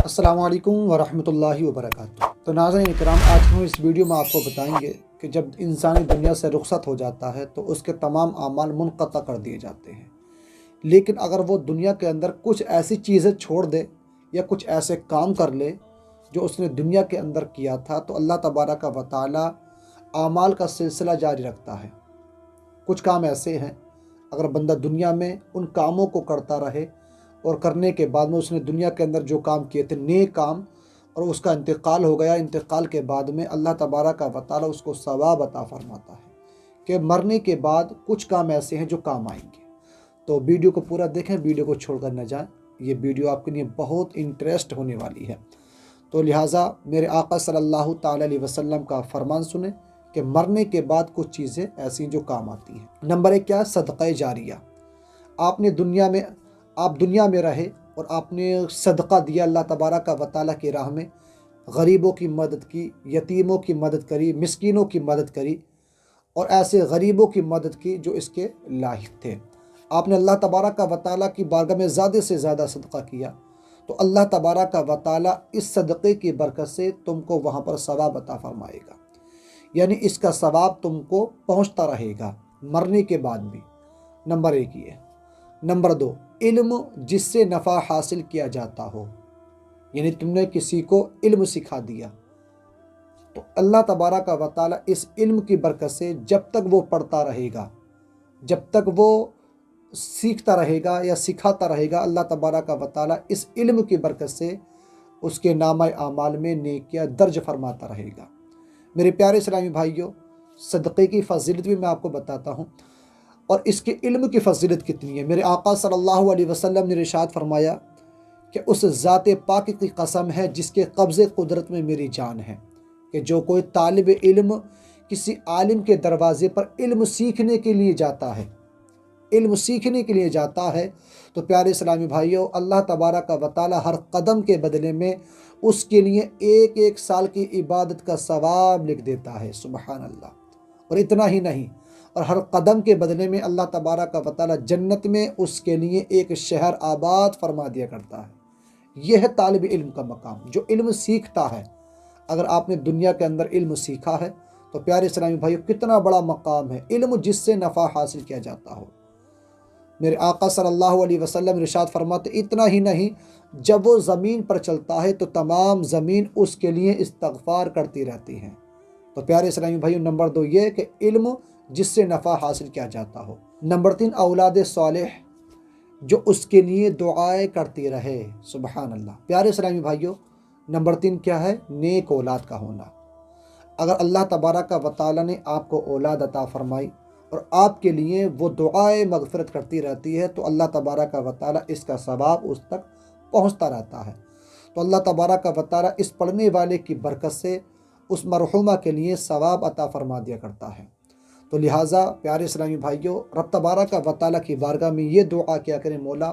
अस्सलामु अलैकुम वरहमतुल्लाहि वबरकातुहू। तो नाज़रीन इकराम, आज हम इस वीडियो में आपको बताएंगे कि जब इंसानी दुनिया से रुखसत हो जाता है तो उसके तमाम आमाल मुनक़ता कर दिए जाते हैं। लेकिन अगर वो दुनिया के अंदर कुछ ऐसी चीज़ें छोड़ दे या कुछ ऐसे काम कर ले जो उसने दुनिया के अंदर किया था, तो अल्लाह तबारक व तआला आमाल का सिलसिला जारी रखता है। कुछ काम ऐसे हैं, अगर बंदा दुनिया में उन कामों को करता रहे और करने के बाद में उसने दुनिया के अंदर जो काम किए थे नेक काम, और उसका इंतकाल हो गया, इंतकाल के बाद में अल्लाह तबारक व तआला उसको सवाब अता फरमाता है कि मरने के बाद कुछ काम ऐसे हैं जो काम आएंगे। तो वीडियो को पूरा देखें, वीडियो को छोड़कर न जाएं। ये वीडियो आपके लिए बहुत इंटरेस्ट होने वाली है। तो लिहाजा मेरे आका सल्लल्लाहु ताला अलैहि वसल्लम का फरमान सुने कि मरने के बाद कुछ चीज़ें ऐसी जो काम आती हैं। नंबर एक क्या है? सदक़ा जारिया। आपने आप दुनिया में रहे और आपने सदका दिया, अल्लाह तबारक व तआला की राह में गरीबों की मदद की, यतीमों की मदद करी, मिस्कीनों की मदद करी और ऐसे गरीबों की मदद की जो इसके लायक थे। आपने अल्लाह तबारक व तआला की बारगाह में ज़्यादा से ज़्यादा सदका किया, तो अल्लाह तबारक व तआला इस सदक़े की बरकत से तुमको वहाँ पर सवाब अता फरमाएगा, यानी इसका सवाब तुमको पहुँचता रहेगा मरने के बाद भी। नंबर एक ये। नंबर दो, इल्म जिससे नफ़ा हासिल किया जाता हो, यानी तुमने किसी को इल्म सिखा दिया, तो अल्लाह तबारक व तआला इस इल्म की बरकत से जब तक वो पढ़ता रहेगा, जब तक वो सीखता रहेगा या सिखाता रहेगा, अल्लाह तबारक व तआला इस इल्म की बरकत से उसके नामा आमाल में नेकियां दर्ज फरमाता रहेगा। मेरे प्यारे इस्लामी भाइयों, सदक़े की फ़जीलत भी मैं आपको बताता हूँ और इसके इल्म की फ़जीलत कितनी है। मेरे आका सल्लल्लाहु अलैहि वसल्लम ने इरशाद फरमाया कि उस ज़ात पाक की कसम है जिसके कब्ज़े कुदरत में मेरी जान है, कि जो कोई तालिब इल्म किसी आलिम के दरवाज़े पर इल्म सीखने के लिए जाता है, इल्म सीखने के लिए जाता है, तो प्यारे इस्लामी भाइयों, अल्लाह तबारक व तआला हर कदम के बदले में उसके लिए एक एक साल की इबादत का सवाब लिख देता है। सुबहान अल्लाह। और इतना ही नहीं, और हर कदम के बदले में अल्लाह तबारक व तआला जन्नत में उसके लिए एक शहर आबाद फरमा दिया करता है। यह है तालिब इल्म का मकाम, जो इल्म सीखता है। अगर आपने दुनिया के अंदर इल्म सीखा है तो प्यारे इस्लामी भाइयों, कितना बड़ा मकाम है, इल्म जिससे नफ़ा हासिल किया जाता हो। मेरे आका सल्लल्लाहु अलैहि वसल्लम इरशाद फरमाते, इतना ही नहीं, जब वो ज़मीन पर चलता है तो तमाम ज़मीन उसके लिए इस्तग़फ़ार करती रहती हैं। तो प्यारे इस्लामी भाइयों, नंबर दो ये कि इल्म जिससे नफ़ा हासिल किया जाता हो। नंबर तीन, औलाद सालेह जो उसके लिए दुआएं करती रहे। सुबहान अल्लाह। प्यारे इस्लामी भाइयों, नंबर तीन क्या है? नेक औलाद का होना। अगर अल्लाह तबारक व तआला ने आपको औलाद अता फरमाई और आपके लिए वो दुआएं मग़फ़िरत करती रहती है, तो अल्लाह तबारक व तआला इसका सवाब उस तक पहुँचता रहता है। तो अल्लाह तबारक व तआला इस पढ़ने वाले की बरकत से उस मरहुमा के लिए सवाब अता फरमा दिया करता है। तो लिहाजा प्यारे इस्लामी भाइयों, रब तबारक व तआला की बारगाह में ये दुआ किया करें, मौला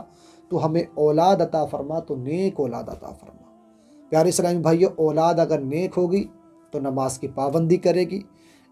तो हमें औलाद अता फरमा, तो नेक औलाद अता फरमा। प्यारे इस्लामी भाइयों, औलाद अगर नेक होगी तो नमाज की पाबंदी करेगी,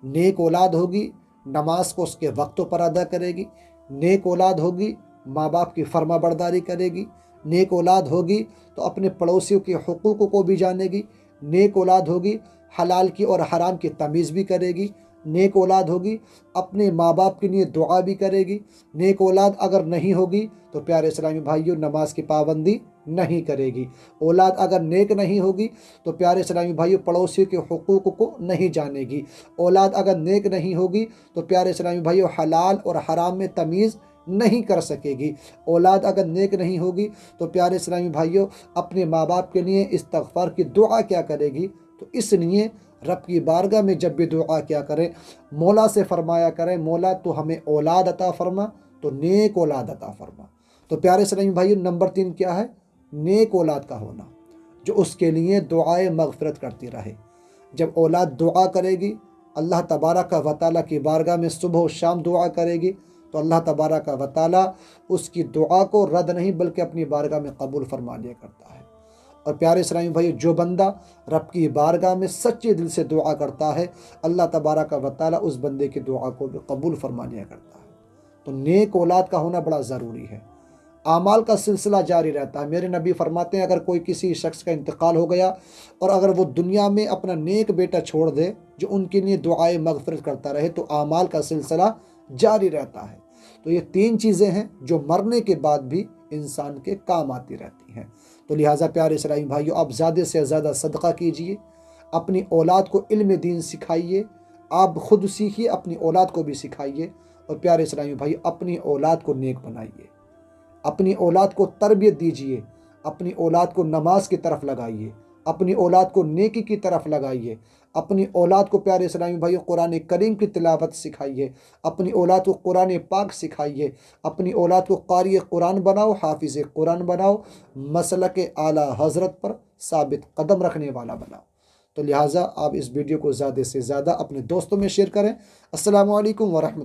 नेक औलाद होगी नमाज को उसके वक्तों पर अदा करेगी, नेक औलाद होगी माँ बाप की फर्मा बरदारी करेगी, नेक औलाद होगी तो अपने पड़ोसियों के हुकूक़ को भी जानेगी, नेक औलाद होगी हलाल की और हराम की तमीज़ भी करेगी, नेक औलाद होगी अपने माँ बाप के लिए दुआ भी करेगी। नेक औलाद अगर नहीं होगी तो प्यारे इस्लामी भाइयों, नमाज की पाबंदी नहीं करेगी। औलाद अगर नेक नहीं होगी तो प्यारे इस्लामी भाइयों, पड़ोसियों के हुकूक़ को नहीं जानेगी। औलाद अगर नेक नहीं होगी तो प्यारे इस्लामी भाइयों, हलाल और हराम में तमीज़ नहीं कर सकेगी। औलाद अगर नेक नहीं होगी तो प्यारे इस्लामी भाइयों, अपने माँ बाप के लिए इस्तग़फ़ार की दुआ क्या करेगी। तो इसलिए रब की बारगाह में जब भी दुआ क्या करें, मौला से फरमाया करें, मौला तो हमें औलाद अता फरमा, तो नेक औलाद अता फरमा। तो प्यारे इस्लामी भाइयों, नंबर तीन क्या है? नेक औलाद का होना, जो उसके लिए दुआएं मग़फ़िरत करती रहे। जब औलाद दुआ करेगी, अल्लाह तबारक व तआला की बारगाह में सुबह और शाम दुआ करेगी, तो अल्लाह तबारक व तआला उसकी दुआ को रद्द नहीं बल्कि अपनी बारगाह में कबूल फरमा लिया करता है। और प्यारे इस्लामी भाई, जो बंदा रब की बारगाह में सच्चे दिल से दुआ करता है, अल्लाह तबारक व तआला उस बंदे की दुआ को भी कबूल फरमा लिया करता है। तो नेक औलाद का होना बड़ा ज़रूरी है। आमाल का सिलसिला जारी रहता है। मेरे नबी फरमाते हैं अगर कोई किसी शख्स का इंतकाल हो गया और अगर वो दुनिया में अपना नेक बेटा छोड़ दे जो उनके लिए दुआए मगफिरत करता रहे तो आमाल का सिलसिला जारी रहता है। तो ये 3 चीज़ें हैं जो मरने के बाद भी इंसान के काम आती रहती हैं। तो लिहाजा प्यारे इस्लामी भाइयों, आप ज़्यादा से ज़्यादा सदका कीजिए, अपनी औलाद को इल्म दीन सिखाइए, आप खुद सीखिए, अपनी औलाद को भी सिखाइए। और प्यारे इस्लामी भाई, अपनी औलाद को नेक बनाइए, अपनी औलाद को तरबियत दीजिए, अपनी औलाद को नमाज की तरफ लगाइए, अपनी औलाद को नेकी की तरफ लगाइए, अपनी औलाद को प्यारे इस्लामी भाइयों कुरान करीम की तिलावत सिखाइए, अपनी औलाद को कुरान पाक सिखाइए, अपनी औलाद को कारी कुरान बनाओ, हाफिज़ कुरान बनाओ, मसलक आला हज़रत पर साबित कदम रखने वाला बनाओ। तो लिहाजा आप इस वीडियो को ज़्यादा से ज़्यादा अपने दोस्तों में शेयर करें। अस्सलामु अलैकुम व रहमतुल्लाह।